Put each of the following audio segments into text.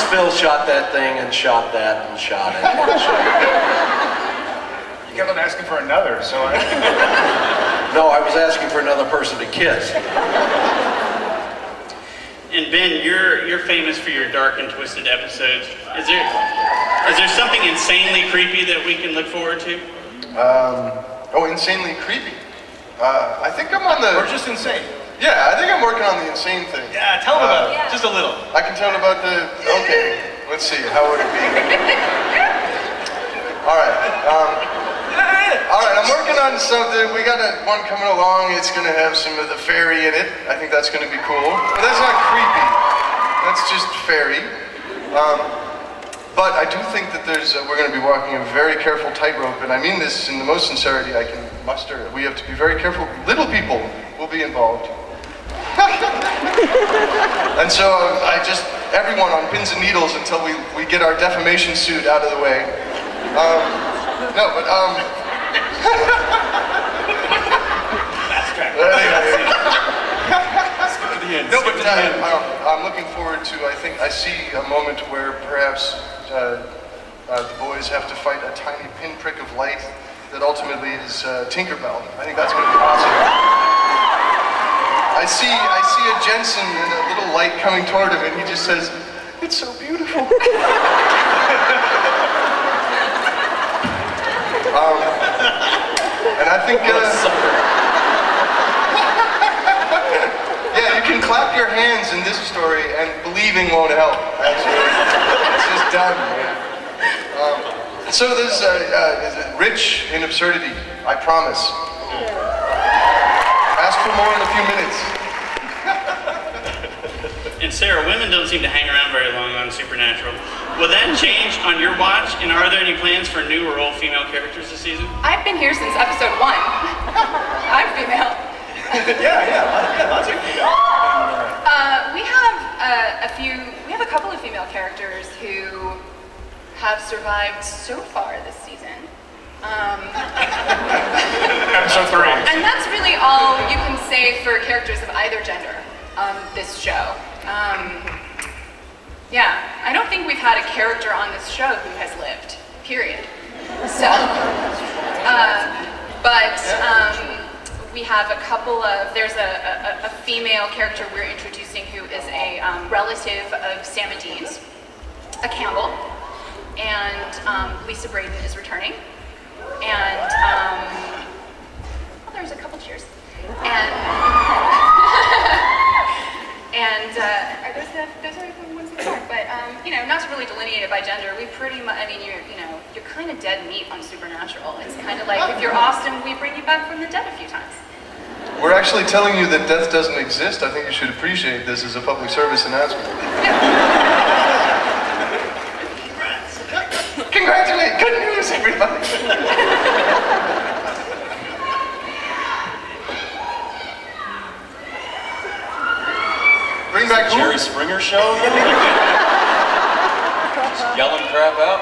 Phil shot that thing and shot that and shot it. You kept on asking for another, so I... No, I was asking for another person to kiss. And Ben, you're famous for your dark and twisted episodes. Is there something insanely creepy that we can look forward to? Oh, insanely creepy. I think I'm on the... Or just insane. Yeah, I think I'm working on the insane thing. Yeah, tell them about it. Just a little. I can tell about the... Okay, let's see. How would it be? All right. I'm working on something. We got one coming along. It's going to have some of the fairy in it. I think that's going to be cool. But that's not creepy. That's just fairy. But I do think that we're going to be walking a very careful tightrope, and I mean this in the most sincerity I can muster. We have to be very careful. Little people will be involved. And so everyone on pins and needles until we get our defamation suit out of the way. I'm looking forward to, I see a moment where perhaps the boys have to fight a tiny pinprick of light that ultimately is Tinkerbell. I think that's going to be awesome. I see a Jensen and a little light coming toward him, and he just says, "It's so beautiful." And I think, yeah, you can clap your hands in this story, and believing won't help. Actually, it's just done. So there's rich in absurdity. I promise. Ask for more in a few minutes. And Sarah, women don't seem to hang around very long on Supernatural. Will that change on your watch? And are there any plans for new or old female characters this season? I've been here since episode 1. I'm female. yeah, lots of female. We have a couple of female characters who have survived so far this season. Episode 3. And that's really all you can say for characters of either gender on this show. Yeah, I don't think we've had a character on this show who has lived, period. So, we have a couple of, there's a female character we're introducing who is a relative of Sam and Dean's, a Campbell, and Lisa Braden is returning. And, well, there's a couple cheers. And, those are the ones that are. But, you know, not to really delineate it by gender, we pretty much, I mean, you're kind of dead meat on Supernatural. It's kind of like, if you're Austin, we bring you back from the dead a few times. We're actually telling you that death doesn't exist. I think you should appreciate this as a public service announcement. Congratulations! Good news, everybody! Bring back Jerry Springer show? Just yelling crap out?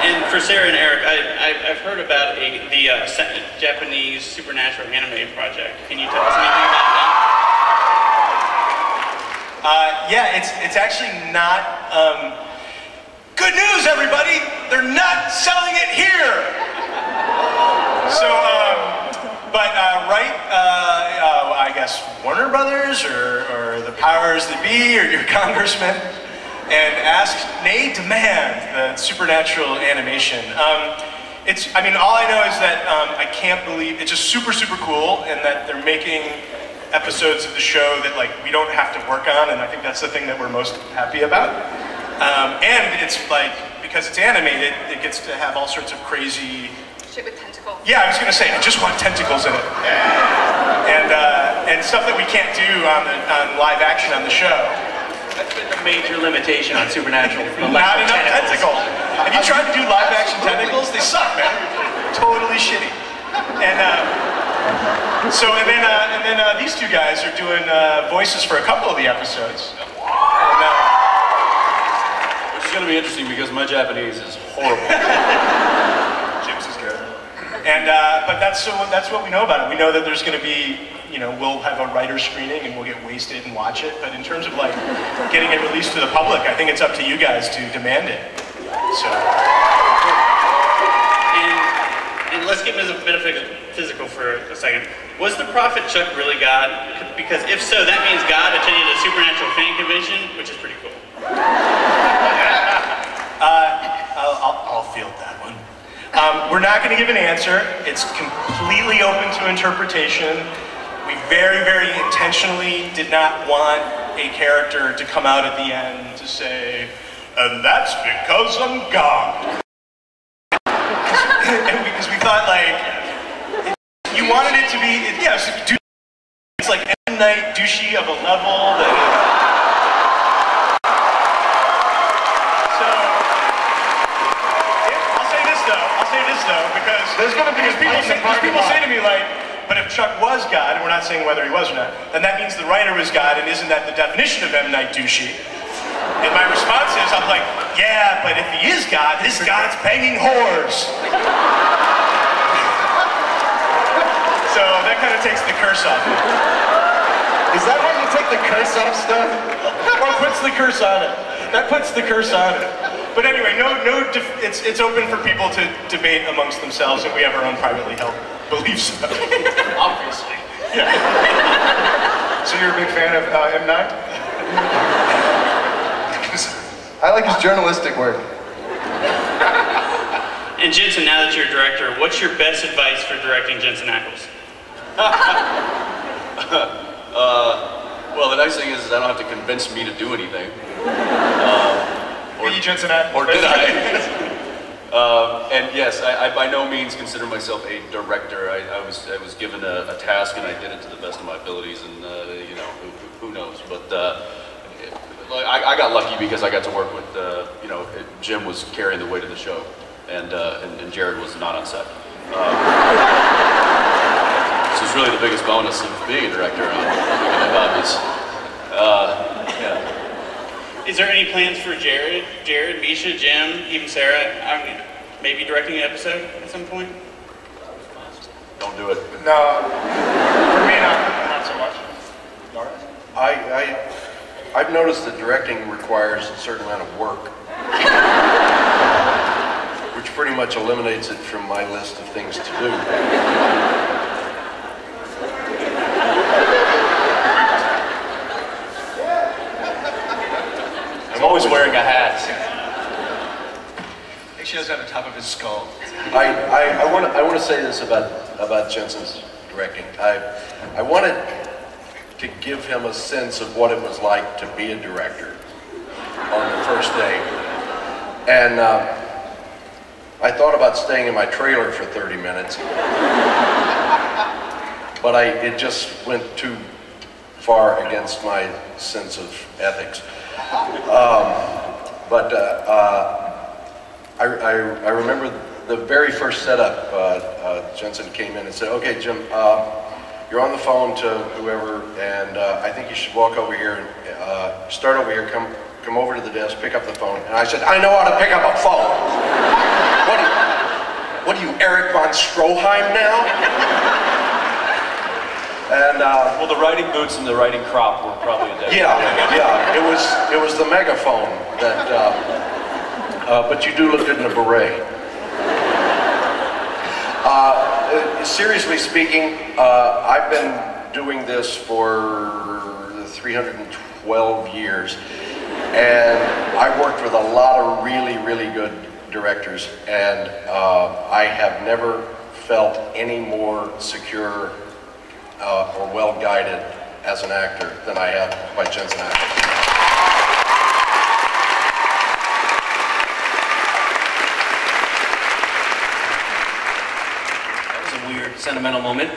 And for Sarah and Eric, I've heard about the Japanese Supernatural anime project. Can you tell us anything about that? Yeah, it's actually not... Good news, everybody! They're not selling it here! So, I guess Warner Brothers or the powers that be or your congressman and asked, nay, demand the Supernatural animation. All I know is that I can't believe, it's just super, super cool, and that they're making episodes of the show that we don't have to work on, and I think that's the thing that we're most happy about. And it's because it's animated, it gets to have all sorts of crazy... Shit with tentacles. Yeah, I was gonna say, I just want tentacles in it. And stuff that we can't do on live action on the show. That's been the major limitation on Supernatural. Not enough tentacles. Have you tried to do live action tentacles? They suck, man. Totally shitty. And then these two guys are doing voices for a couple of the episodes. Which is gonna be interesting because my Japanese is horrible. Jim's is good. And but that's what we know about it. We know that there's going to be you know, we'll have a writer's screening and we'll get wasted and watch it. But in terms of like getting it released to the public, I think it's up to you guys to demand it. So. And let's get metaphysical for a second. Was the prophet Chuck really God? Because if so, that means God attended a supernatural fan convention, which is pretty cool. I'll field that one. We're not going to give an answer. It's completely open to interpretation. We very, very intentionally did not want a character to come out at the end to say, and that's because I'm God. Because we thought, like, you wanted it to be, yes, it's like M. Night douchey of a level that. So, I'll say this though, because There's gonna be people say to me, like, but if Chuck was God, and we're not saying whether he was or not, then that means the writer was God, and isn't that the definition of M. Night douchey? And my response is, I'm like, yeah, but if he is God, this God's banging whores. So that kind of takes the curse off it. Is that why you take the curse off stuff? Or puts the curse on it. That puts the curse on it. But anyway, it's open for people to debate amongst themselves, and we have our own privately held beliefs. Obviously. Yeah. So you're a big fan of M. Night? I like his journalistic work. And Jensen, now that you're a director, what's your best advice for directing Jensen Ackles? Well, the nice thing is I don't have to convince me to do anything. Or you Jensen Ackles? Or did I? And yes, I by no means consider myself a director. I was given a task and I did it to the best of my abilities, and you know, who knows? But I got lucky because I got to work with you know, Jim was carrying the weight of the show, and Jared was not on set. This is really the biggest bonus of being a director. Obvious. Yeah. Is there any plans for Jared, Misha, Jim, even Sarah? I mean, maybe directing an episode at some point? Don't do it. No. For me, not so much. Laura? I've noticed that directing requires a certain amount of work, which pretty much eliminates it from my list of things to do. I'm always wearing a hat. I think she has that on top of his skull. I want to say this about Jensen's directing. I wanted to give him a sense of what it was like to be a director on the first day. And I thought about staying in my trailer for 30 minutes, but it just went too far against my sense of ethics. I remember the very first setup, Jensen came in and said, okay, Jim, you're on the phone to whoever, and I think you should walk over here and start over here, come over to the desk, pick up the phone. And I said, I know how to pick up a phone. What are you, Eric von Stroheim now? And Well, the writing boots and the writing crop were probably a day. yeah, it was the megaphone that. But you do look good in a beret. Seriously speaking, I've been doing this for 312 years, and I've worked with a lot of really, really good directors, and I have never felt any more secure or well-guided as an actor than I have by Jensen Ackles. That was a weird, sentimental moment.